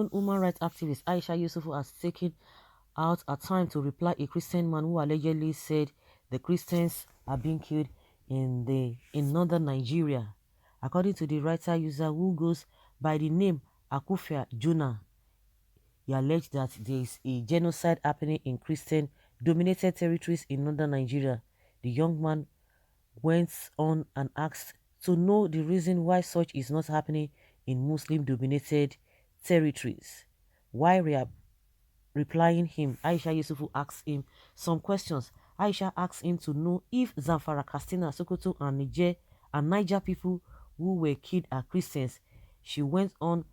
well-known human rights activist Aisha Yesufu has taken out a time to reply a Christian man who allegedly said the Christians are being killed in northern Nigeria. According to the writer user who goes by the name Akufia Juna, he alleged that there is a genocide happening in Christian-dominated territories in northern Nigeria. The young man went on and asked to know the reason why such is not happening in Muslim-dominated territories. While replying him, Aisha Yesufu asked him some questions. Aisha asked him to know if Zamfara, Katsina, Sokoto, and Niger people who were killed are Christians. She went on,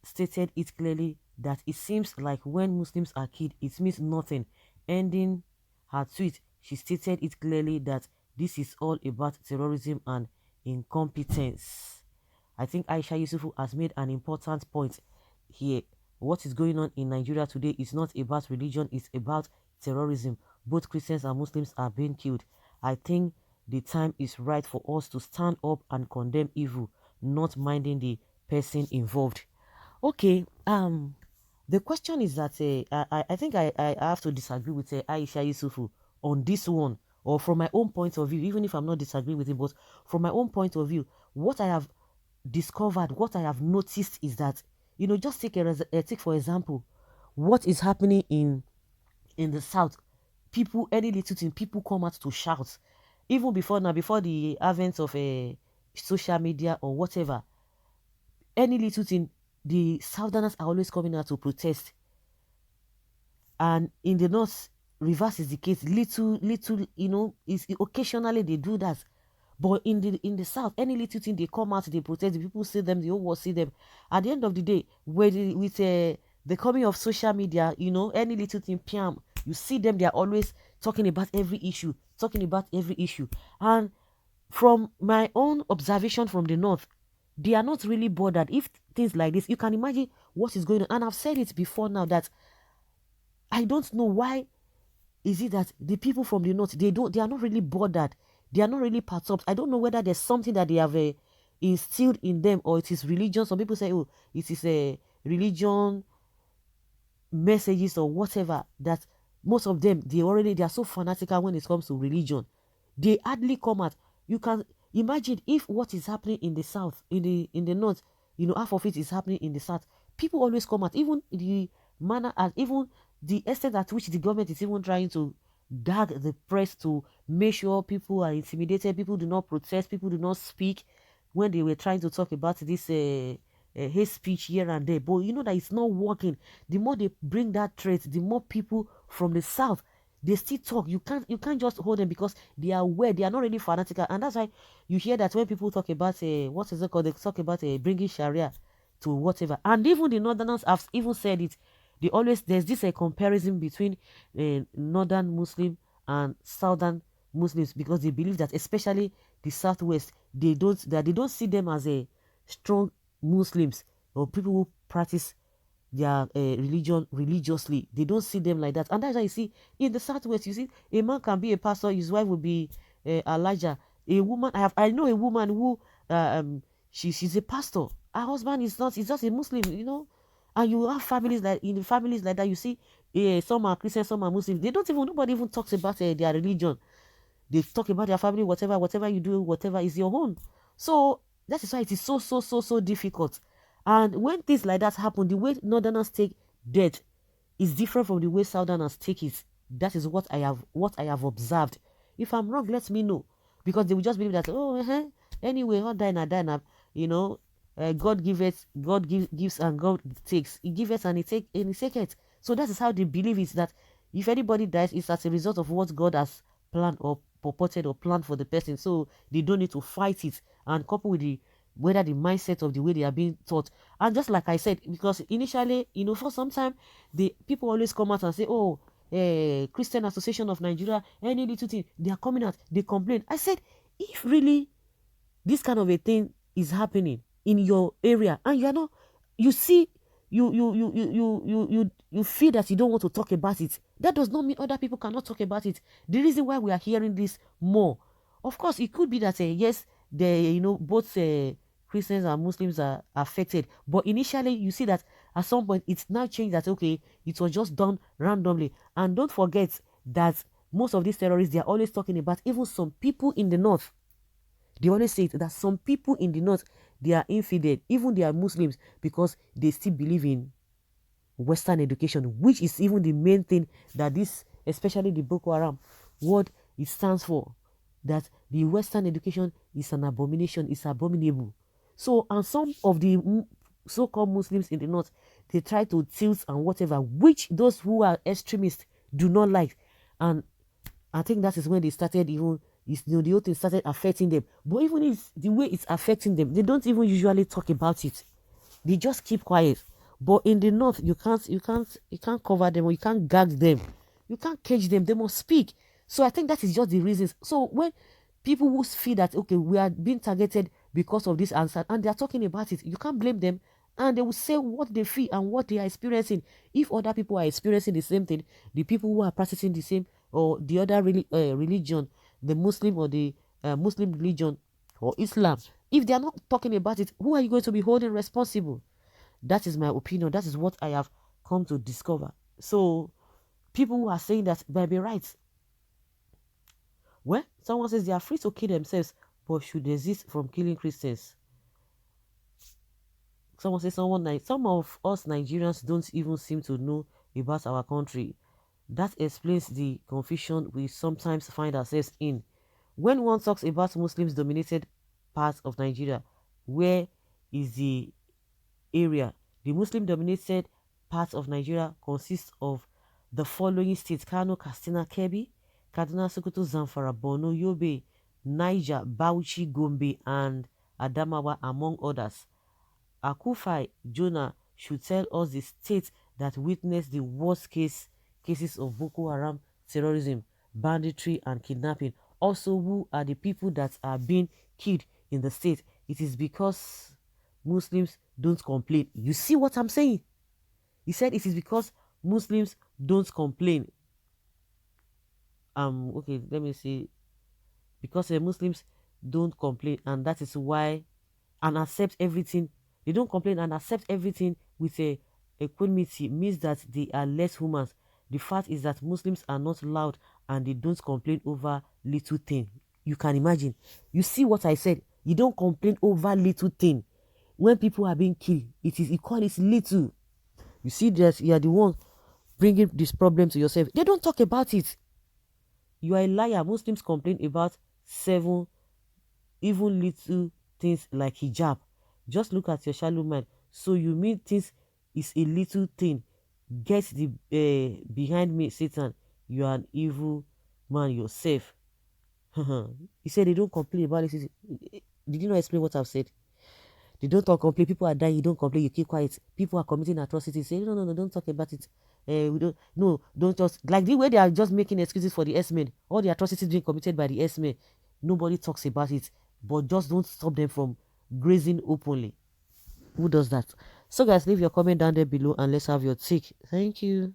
stated it clearly that it seems like when Muslims are killed, it means nothing. Ending her tweet, she stated it clearly that this is all about terrorism and incompetence. I think Aisha Yesufu has made an important point here. What is going on in Nigeria today is not about religion, it's about terrorism. Both Christians and Muslims are being killed. I think the time is right for us to stand up and condemn evil, not minding the person involved. Okay, the question is that I think I have to disagree with Aisha Yesufu on this one, or from my own point of view, even if I'm not disagreeing with him, but from my own point of view, what I have discovered, what I have noticed is that, just take for example, what is happening in the south. People, any little thing, people come out to shout. Even before now, before the advent of social media or whatever, any little thing, the southerners are always coming out to protest. And in the north, reverse is the case. Little, is occasionally they do that. But in the south, any little thing they come out, they protest, the people see them, the whole world see them. At the end of the day, with the coming of social media, any little thing, piam, you see them, they are always talking about every issue, And from my own observation from the north, they are not really bothered if things like this. You can imagine what is going on. And I've said it before now that I don't know why is it that the people from the north, they are not really bothered. They are not really perturbed. I don't know whether there's something that they have instilled in them, or it is religion. Some people say, oh, it is a religion messages or whatever, that most of them, they are so fanatical when it comes to religion. They hardly come out. You can imagine if what is happening in the south, in the north, half of it is happening in the south. People always come out, even the manner, and even the extent at which the government is even trying to gag the press to make sure people are intimidated, people do not protest, people do not speak when they were trying to talk about this hate speech here and there. But you know that it's not working. The more they bring that threat, the more people from the south, they still talk. You can't just hold them because they are aware, they are not really fanatical. And that's why you hear that when people talk about what is it called, they talk about bringing Sharia to whatever. And even the northerners have even said it. There's this comparison between northern Muslim and southern Muslims, because they believe that, especially the southwest, they don't see them as a strong Muslims or people who practice their religion religiously. They don't see them like that. And that's why you see in the southwest, you see a man can be a pastor, his wife will be Elijah. A woman, I know a woman who she's a pastor, her husband is not, he's just a Muslim. And you have families like that, you see some are Christians, some are Muslims. Nobody even talks about their religion. They talk about their family, whatever you do, whatever is your own. So that is why it is so difficult. And when things like that happen, the way northerners take death is different from the way southerners take it. That is what I have observed. If I'm wrong, let me know, because they will just believe that, anyway, all die now, God gives and God takes. He gives and he takes. So that is how they believe it, that if anybody dies, it's as a result of what God has planned or purported or planned for the person. So they don't need to fight it, and couple with whether the mindset of the way they are being taught. And just like I said, because initially, for some time, the people always come out and say, oh, Christian Association of Nigeria, any little thing, they are coming out, they complain. I said, if really this kind of a thing is happening in your area, and you are not, you see, you feel that you don't want to talk about it, that does not mean other people cannot talk about it. The reason why we are hearing this more, of course, it could be that yes, both Christians and Muslims are affected. But initially, you see that at some point, it's now changed that, okay, it was just done randomly. And don't forget that most of these terrorists, they are always talking about even some people in the north. They always say that some people in the north, they are infidel, even they are Muslims, because they still believe in Western education, which is even the main thing that this, especially the Boko Haram, what it stands for, that the Western education is an abomination, is abominable. So, and some of the so-called Muslims in the north, they try to tilt and whatever, which those who are extremists do not like. And I think that is when they started even, the whole thing started affecting them. But even if the way it's affecting them, they don't even usually talk about it. They just keep quiet. But in the north, you can't cover them, or you can't gag them, you can't cage them. They must speak. So I think that is just the reasons. So when people who feel that, okay, we are being targeted because of this answer, and they are talking about it, you can't blame them, and they will say what they feel and what they are experiencing. If other people are experiencing the same thing, the people who are practicing the same or the other religion, the Muslim or the Muslim religion or Islam, if they are not talking about it, who are you going to be holding responsible? That is my opinion. That is what I have come to discover. So people who are saying that by be right, well, someone says they are free to kill themselves, but should desist from killing Christians. Someone says some of us Nigerians don't even seem to know about our country. That explains the confusion we sometimes find ourselves in. When one talks about Muslims dominated parts of Nigeria, where is the area? The Muslim dominated parts of Nigeria consist of the following states: Kano, Katsina, Kebbi, Kaduna, Sokoto, Zamfara, Borno, Yobe, Niger, Bauchi, Gombe, and Adamawa, among others. Akufai Jonah should tell us the states that witnessed the worst cases of Boko Haram terrorism, banditry, and kidnapping. Also, who are the people that are being killed in the state? It is because Muslims don't complain. You see what I'm saying? He said it is because Muslims don't complain. Okay, let me see. Because Muslims don't complain, and that is why, and accept everything. They don't complain and accept everything with a equanimity, means that they are less humans. The fact is that Muslims are not loud and they don't complain over little thing. You can imagine. You see what I said? You don't complain over little thing. When people are being killed, it is equal, it's little. You see that you are the one bringing this problem to yourself. They don't talk about it. You are a liar. Muslims complain about 7 even little things like hijab. Just look at your shallow mind. So you mean things is a little thing? Get the behind me, Satan. You are an evil man yourself. He said they don't complain about it. Did you not explain what I've said? They don't talk, complain. People are dying. You don't complain. You keep quiet. People are committing atrocities. Say no, don't talk about it. We don't. No, don't just like the way they are just making excuses for the S-men. All the atrocities being committed by the S-men. Nobody talks about it, but just don't stop them from grazing openly. Who does that? So guys, leave your comment down there below and let's have your take. Thank you.